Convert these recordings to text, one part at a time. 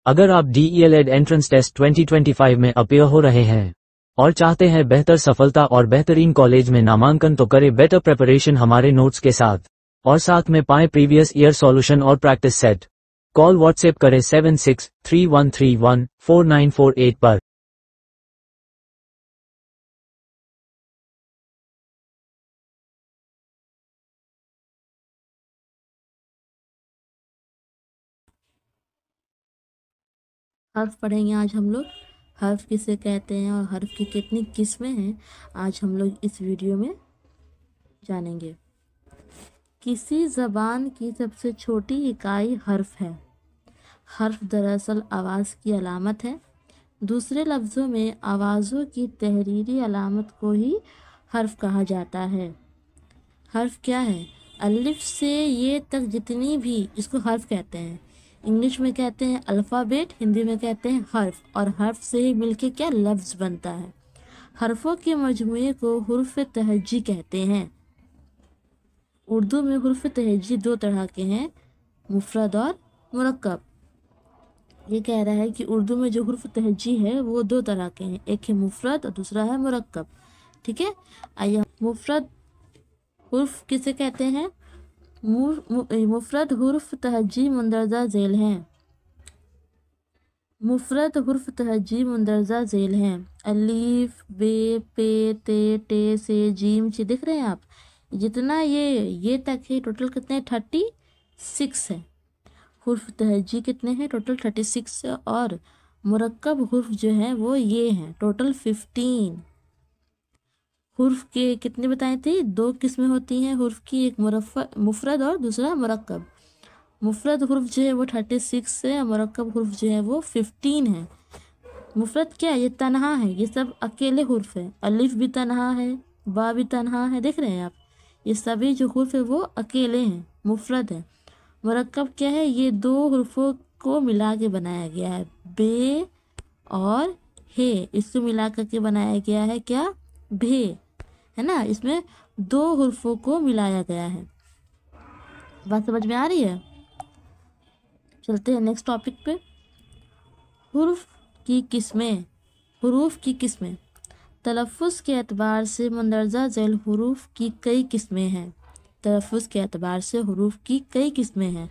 اگر آپ DELED entrance test 2025 میں اپیئر ہو رہے ہیں اور چاہتے ہیں بہتر سفلتا اور بہترین کالج میں نامانکن تو کریں بیٹر پریپریشن ہمارے نوٹس کے ساتھ، اور ساتھ میں پائیں پریویس ایئر سولوشن اور پریکٹس سیٹ۔ کال واٹس ایپ کریں 7631314948 پر۔ حرف پڑھیں گے آج ہم لوگ، حرف کسے کہتے ہیں اور حرف کی کتنی قسمیں ہیں آج ہم لوگ اس ویڈیو میں جانیں گے۔ کسی زبان کی سب سے چھوٹی اکائی حرف ہے۔ حرف دراصل آواز کی علامت ہے۔ دوسرے لفظوں میں آوازوں کی تحریری علامت کو ہی حرف کہا جاتا ہے۔ حرف کیا ہے؟ الف سے یہ تک جتنی بھی، اس کو حرف کہتے ہیں۔ انگلش میں کہتے ہیں الفابیٹ، ہندی میں کہتے ہیں حرف، اور حرف سے ہی مل کے کیا لفظ بنتا ہے۔ حرفوں کے مجموعے کو حروف تہجی کہتے ہیں۔ اردو میں حروف تہجی دو طرح کے ہیں، مفرد اور مرکب۔ یہ کہہ رہا ہے کہ اردو میں جو حروف تہجی ہے وہ دو طرح کے ہیں، ایک ہے مفرد اور دوسرا ہے مرکب۔ ٹھیک ہے، آئیے مفرد حروف کسے کہتے ہیں؟ مفرد حروف تہجی مندرجہ ذیل ہیں۔ مفرد حروف تہجی مندرجہ ذیل ہیں۔ الف، بے، پے، تے، ٹے، سے، جیم، چ، دیکھ رہے ہیں آپ؟ جتنا یہ تک ہے ٹوٹل کتنے 36 ہے۔ حروف تہجی کتنے ہیں؟ ٹوٹل 36، اور مرکب حروف جو ہیں وہ یہ ہیں ٹوٹل 15۔ حروف کے کتنے بتائے تھے؟ دو قسمیں ہوتی ہیں حروف کی، ایک مفرد اور دوسرا مرکب۔ مفرد حروف جو ہے وہ 36 ہے، اور مرکب حروف جو ہے وہ 15 ہے۔ مفرد کیا ہے؟ یہ تنہا ہے، یہ سب اکیلے حروف ہیں۔ الف بھی تنہا ہے، با بھی تنہا ہے، دیکھ رہے ہیں آپ؟ یہ سبھی جو حروف ہیں وہ اکیلے ہیں، مفرد ہے۔ مرکب کیا ہے؟ یہ دو حروفوں کو ملا کے بنایا گیا ہے، بے اور ہے، اس کو ملا کر کے بنایا گیا ہے کیا؟ بھے، ہے نا؟ اس میں دو حروفوں کو ملایا گیا ہے۔ بات سمجھ میں آ رہی ہے؟ چلتے ہیں نیکسٹ ٹاپک پہ۔ حروف کی قسمیں۔ حروف کی قسمیں تلفظ کے اعتبار سے مندرجہ ذیل حروف کی کئی قسمیں ہیں۔ تلفظ کے اعتبار سے حروف کی کئی قسمیں ہیں۔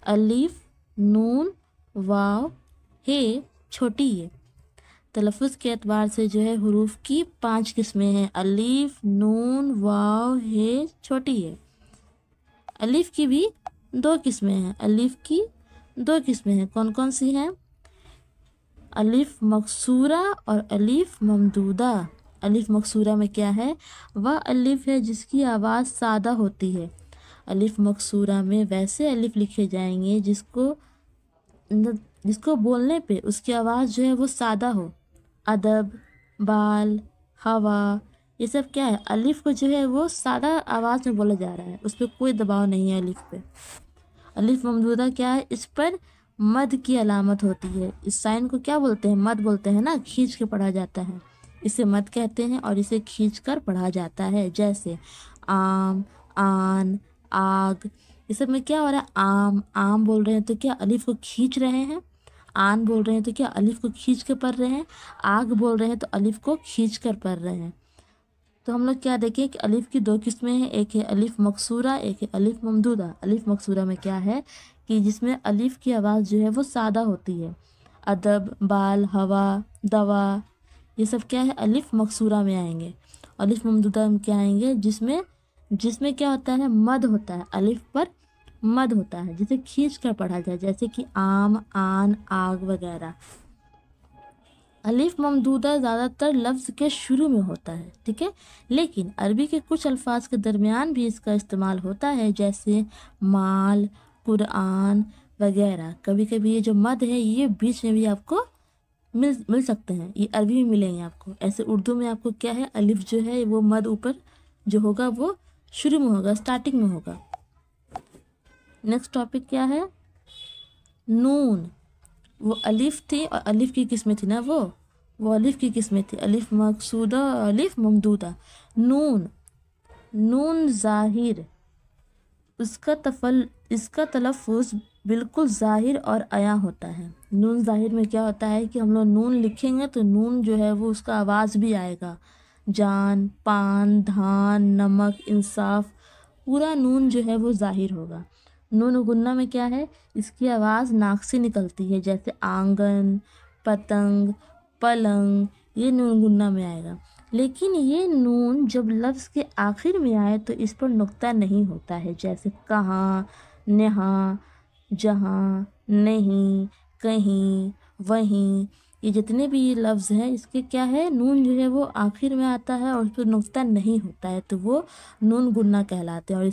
الف، نون، واو، ہے، چھوٹی ہے۔ تلفظ کے اعتبار سے جو ہے حروف کی 5 قسمیں ہیں، الف، نون، واو، ہے، چھوٹی ہے۔ الف کی بھی 2 قسمیں ہیں، الف کی 2 قسمیں ہیں، کون کون سی ہیں؟ الف مکسورہ اور الف ممدودہ۔ الف مکسورہ میں کیا ہے؟ وہ الف ہے جس کی آواز سادہ ہوتی ہے۔ الف مکسورہ میں ویسے الف لکھے جائیں گے جس کو بولنے پہ اس کی آواز جو ہے وہ سادہ ہو۔ ادب، بال، ہوا، یہ سب کیا ہے؟ الف کو جو ہے وہ سادہ آواز میں بولا جا رہا ہے، اس پہ کوئی دباؤ نہیں ہے الف پہ۔ الف ممدودہ کیا ہے؟ اس پر مد کی علامت ہوتی ہے۔ اس سائن کو کیا بولتے ہیں؟ مد بولتے ہیں نا، کھینچ کے پڑھا جاتا ہے، اسے مد کہتے ہیں، اور اسے کھینچ کر پڑھا جاتا ہے، جیسے آم، آن، آگ۔ یہ سب میں کیا ہو رہا ہے؟ آم، آم بول رہے ہیں تو کیا الف کو کھینچ رہے ہیں؟ آن بول رہے ہیں تو کیا الف کو کھینچ کے پڑھ رہے ہیں؟ آگ بول رہے ہیں تو الف کو کھینچ کر پڑھ رہے ہیں۔ تو ہم لوگ کیا دیکھیں کہ الف کی 2 قسمیں ہیں، ایک ہے الف مکسورہ، ایک ہے الف ممدودہ۔ الف مکسورہ میں کیا ہے کہ جس میں الف کی آواز جو ہے وہ سادہ ہوتی ہے۔ ادب، بال، ہوا، دوا، یہ سب کیا ہے؟ الف مکسورہ میں آئیں گے۔ الف ممدودہ میں کیا آئیں گے؟ جس میں کیا ہوتا ہے؟ مد ہوتا ہے، الف پر مد ہوتا ہے، جسے کھینچ کر پڑھا جائے، جیسے کہ آم، آن، آگ وغیرہ۔ الف ممدودہ زیادہ تر لفظ کے شروع میں ہوتا ہے، ٹھیک ہے، لیکن عربی کے کچھ الفاظ کے درمیان بھی اس کا استعمال ہوتا ہے، جیسے مال، قرآن وغیرہ۔ کبھی کبھی یہ جو مد ہے یہ بیچ میں بھی آپ کو مل سکتے ہیں، یہ عربی میں ملیں گے آپ کو۔ ایسے اردو میں آپ کو کیا ہے؟ الف جو ہے وہ مد اوپر جو ہوگا وہ شروع میں ہوگا، سٹارٹنگ میں ہوگا۔ نیکسٹ ٹاپک کیا ہے؟ نون۔ وہ الف تھی اور الف کی قسمیں تھی نا، وہ الف کی قسمیں تھی، الف مقصودہ اور الف ممدودہ۔ نون، نون ظاہر، اس کا تلفظ بالکل ظاہر اور عیاں ہوتا ہے۔ नून ज़ाहिर में क्या होता है कि हम लोग नून लिखेंगे तो नून जो है वो उसका आवाज़ भी आएगा। जान, पान, धान, नमक, इंसाफ, पूरा नून जो है वो ज़ाहिर होगा। नून गुन्ना में क्या है, इसकी आवाज़ नाक से निकलती है, जैसे आंगन, पतंग, पलंग, ये नून गुन्ना में आएगा। लेकिन ये नून जब लफ्ज़ के आखिर में आए तो इस पर नुक्ता नहीं होता है, जैसे कहाँ, नहाँ, जहाँ, नहीं, कहीं, वहीं, ये जितने भी ये लफ्ज़ हैं इसके क्या है, नून जो है वो आखिर में आता है और उस पर नुक्ता नहीं होता है, तो वो नून गुन्ना कहलाते हैं। और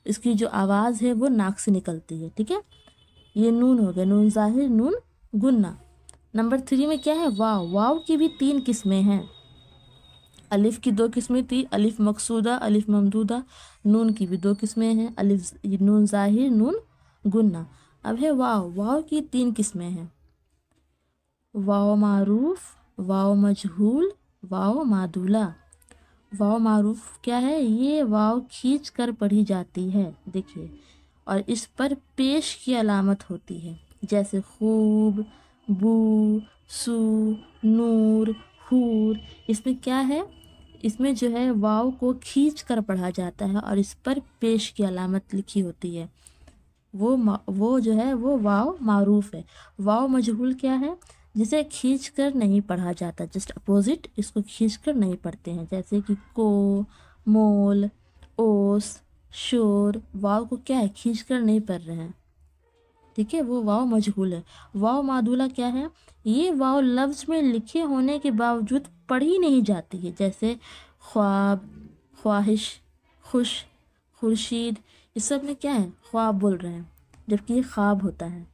इसकी जो आवाज़ है वो नाक से निकलती है। ठीक है, ये नून हो गया, नून ज़ाहिर, नून गुन्ना। नंबर 3 में क्या है, वाव। वाव की भी 3 किस्में हैं। अलिफ की 2 किस्में थी, अलिफ मकसूदा, अलिफ ममदूदा। नून की भी 2 किस्में हैं, अलिफ, नून ज़ाहिर, नून गुन्ना। अब है वाव। वाव की 3 किस्में हैं, वाव मारूफ, वाव मजहूल, वाव मादूला। वाव मारूफ क्या है, ये वाव खींच कर पढ़ी जाती है, देखिए, और इस पर पेश की अलामत होती है, जैसे खूब, बू, सू, नूर, हूर। इसमें क्या है, इसमें जो है वाव को खींच कर पढ़ा जाता है और इस पर पेश की अलामत लिखी होती है, वो जो है वो वाव मारूफ है। वाव मजहूल क्या है, जिसे खींच कर नहीं पढ़ा जाता, जस्ट अपोजिट, इसको खींच कर नहीं पढ़ते हैं, जैसे कि को, मोल, ओस, शोर। वाव को क्या है, खींच कर नहीं पढ़ रहे हैं, ठीक है, वो वाव मजहूल है। वाव मादूला क्या है, ये वाव लफ्ज़ में लिखे होने के बावजूद पढ़ी नहीं जाती है, जैसे ख्वाब, ख्वाहिश, खुश, खुर्शीद। इस सब में क्या है, ख्वाब बोल रहे हैं, जबकि ये ख्वाब होता है।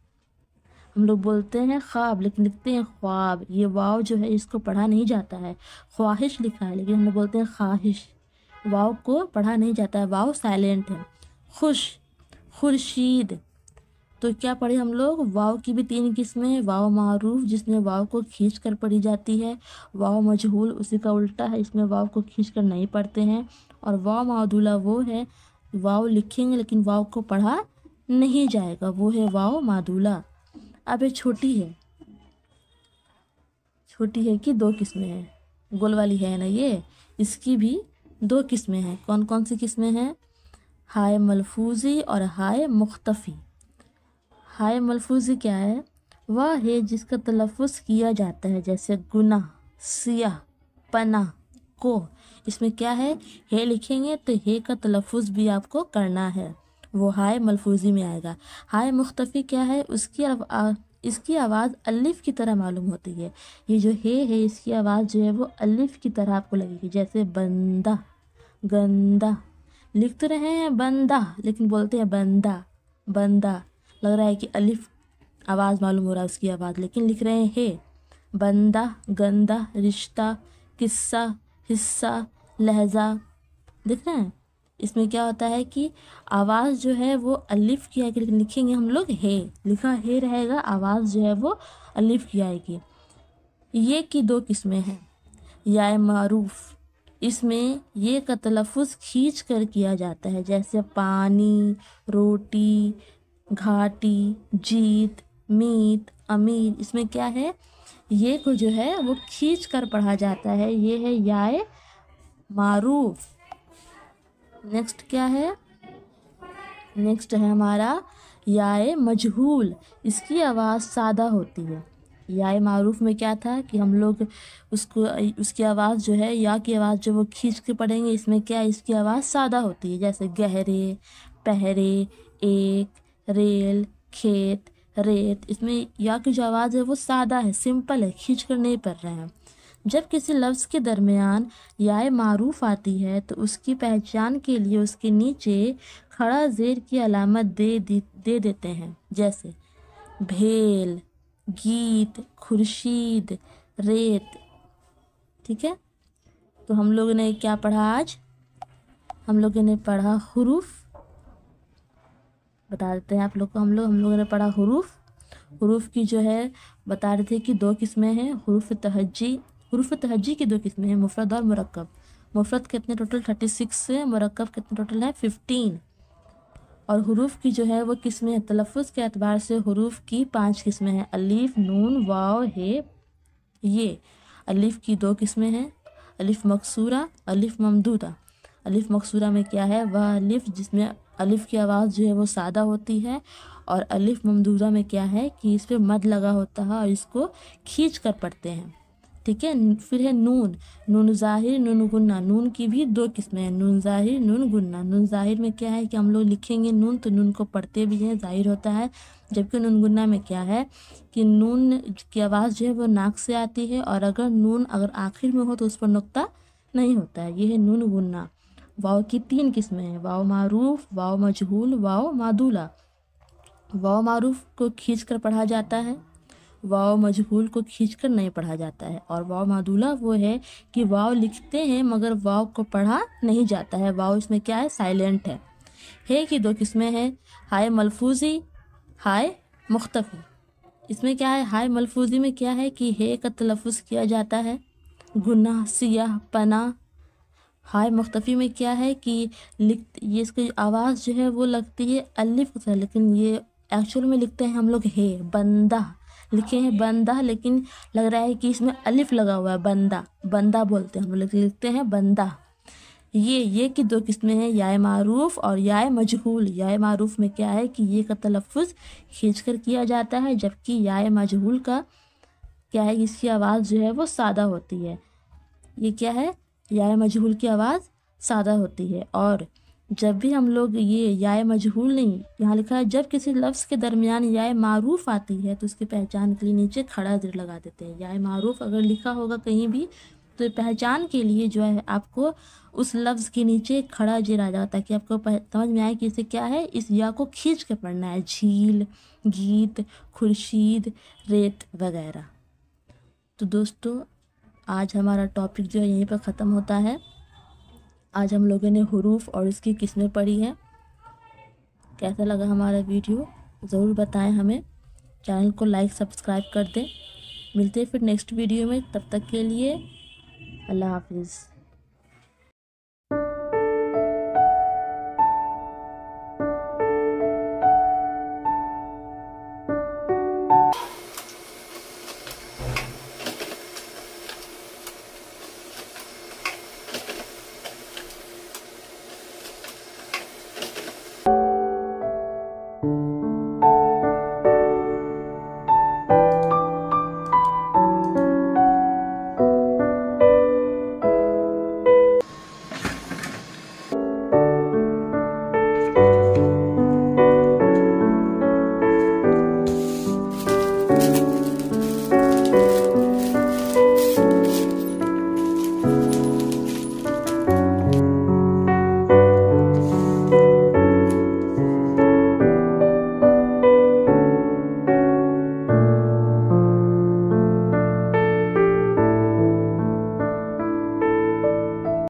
हम लोग बोलते हैं ख्वाब लेकिन लिखते हैं ख्वाब, ये वाव जो है इसको पढ़ा नहीं जाता है। ख्वाहिश लिखा है लेकिन हम लोग बोलते हैं ख्वाहिश, वाव को पढ़ा नहीं जाता है, वाव साइलेंट है। खुश, खुर्शीद, तो क्या पढ़े हम लोग, वाव की भी 3 किस्में, वाव मारूफ जिसमें वाव को खींच कर पढ़ी जाती है, वाव मजहूल उसी का उल्टा है, इसमें वाव को खींच कर नहीं पढ़ते हैं, और वाव मादूला वो है वाव लिखेंगे लेकिन वाव को पढ़ा नहीं जाएगा, वो है वाव मादूला। अब ये छोटी है कि 2 किस्में हैं, गोल वाली है ना ये, इसकी भी 2 किस्में हैं। कौन कौन सी किस्में हैं, हाय मलफूजी और हाय मुख्तफ़ी। हाय मलफूजी क्या है, वह है जिसका तलफ़ुज़ किया जाता है, जैसे गुनाह, सियाह, पनाह, को। इसमें क्या है, हे लिखेंगे तो हे का तलफ़ुज़ भी आपको करना है, वो हाय मलफूजी में आएगा। हाय मुख्तफ़ी क्या है, इसकी आवाज़ अलिफ की तरह मालूम होती है, ये जो है इसकी आवाज़ जो है वो अलिफ की तरह आपको लगेगी, जैसे बंदा, गंदा। लिख तो रहे हैं बंदा लेकिन बोलते हैं बंदा, बंदा, लग रहा है कि अलिफ आवाज़ मालूम हो रहा है उसकी आवाज़, लेकिन लिख रहे हैं हे। बंदा, गंदा, रिश्ता, किस्सा, हिस्सा, लहजा, देख रहे हैं। इसमें क्या होता है कि आवाज़ जो है वो अलिफ की आएगी, लेकिन लिखेंगे हम लोग हे, लिखा हे रहेगा, आवाज़ जो है वो अलिफ की आएगी। ये की 2 किस्में हैं, या मारूफ, इसमें ये का तलफ़ुज़ खींच कर किया जाता है, जैसे पानी, रोटी, घाटी, जीत, मीत, अमीर। इसमें क्या है, ये को जो है वो खींच कर पढ़ा जाता है, ये है याए मारूफ। नेक्स्ट क्या है, नेक्स्ट है हमारा याए मजहूल, इसकी आवाज़ सादा होती है। याए मारूफ में क्या था कि हम लोग उसकी आवाज़ जो है, या की आवाज़ जो वो खींच के पढ़ेंगे, इसमें क्या है, इसकी आवाज़ सादा होती है, जैसे गहरे, पहरे, एक, रेल, खेत, रेत। इसमें या की जो आवाज़ है वो सादा है, सिंपल है, खींच कर नहीं पढ़ रहे हैं। जब किसी लफ्ज़ के दरमियान याए मारूफ आती है तो उसकी पहचान के लिए उसके नीचे खड़ा ज़ेर की अलामत दे देते हैं, जैसे भेल, गीत, खुर्शीद, रेत। ठीक है, तो हम लोगों ने क्या पढ़ा आज, हम लोगों ने पढ़ा हुरूफ, बता देते हैं आप लोग को, हम लोगों ने पढ़ा हुरूफ। हुरूफ की जो है बता रहे थे कि 2 किस्में हैं, हुरूफ तहज्जी की 2 किस्में हैं, मुफरद और मुरक्कब। मुफरद कितने टोटल 36 से, मुरक्कब कितने टोटल है 15। और हरूफ की जो है वो किस्में हैं, तलफ़ुज़ के एतबार से हरूफ की 5 किस्में हैं, अलीफ, नून, वाव, हे, ये। अलीफ की 2 किस्में हैं, अलिफ मकसूरा, अलिफ ममदूदा। अलिफ मकसूरा में क्या है, वह अलिफ जिसमें अलिफ की आवाज़ जो है वो सादा होती है, और अलिफ ममदूदा में क्या है कि इस पर मद लगा होता है और इसको खींच कर पढ़ते हैं, ठीक है। फिर है नून, नून ज़ाहिर, नून गुन्ना। नून की भी 2 किस्में हैं, नून ज़ाहिर, नून गुन्ना। नून ज़ाहिर में क्या है कि हम लोग लिखेंगे नून तो नून को पढ़ते भी हैं, ज़ाहिर होता है, जबकि नून गुन्ना में क्या है कि नून की आवाज़ जो है वो नाक से आती है, और अगर नून अगर आखिर में हो तो उस पर नुक्ता नहीं होता है, ये है नून गुन्ना। वाव की 3 किस्में हैं, वाव मारूफ, वाव मजहूल, वाव मादूला। वाव मारूफ को खींच कर पढ़ा जाता है, वाव मजहूल को खींचकर नहीं पढ़ा जाता है, और वाव मादूला वो है कि वाव लिखते हैं मगर वाव को पढ़ा नहीं जाता है, वाव इसमें क्या है, साइलेंट है। हे की 2 किस्में हैं, हाय मलफूजी, हाय मुख्तफ़ी। इसमें क्या है, हाय मलफूजी में क्या है कि हे का तलफ़ुज़ किया जाता है, गुनाह, सियाह, पना। हाय मुख्तफ़ी में क्या है कि ये इसकी आवाज़ जो है वो लगती है अलिफ से, लेकिन ये एक्चुअल में लिखते हैं हम लोग हे, बंदा लिखे हैं बंदा, लेकिन लग रहा है कि इसमें अलिफ लगा हुआ है, बंदा, बंदा बोलते हैं हम लोग, लिखते हैं बंदा। ये की 2 किस्में हैं, याय मारूफ और याय मजहूल। याय मारूफ में क्या है कि ये का तलफ़ुज़ खींचकर किया जाता है, जबकि याय मजहूल का क्या है, इसकी आवाज़ जो है वो सादा होती है। ये क्या है, याय मजहूल की आवाज़ सादा होती है। और जब भी हम लोग ये याय मजहूल नहीं, यहाँ लिखा है जब किसी लफ्ज़ के दरमियान याय मारूफ आती है तो उसकी पहचान के लिए नीचे खड़ा ज़ेर लगा देते हैं। याय मारूफ अगर लिखा होगा कहीं भी तो पहचान के लिए जो है आपको उस लफ्ज़ के नीचे खड़ा ज़ेर आ जाता है, ताकि आपको समझ में आए कि इसे क्या है, इस या को खींच के पढ़ना है, झील, गीत, खुर्शीद, रेत वगैरह। तो दोस्तों आज हमारा टॉपिक जो है यहीं पर ख़त्म होता है। आज हम लोगों ने हुरूफ और इसकी किस्में पढ़ी हैं। कैसा लगा हमारा वीडियो ज़रूर बताएं हमें, चैनल को लाइक सब्सक्राइब कर दें। मिलते हैं फिर नेक्स्ट वीडियो में, तब तक के लिए अल्लाह हाफिज़।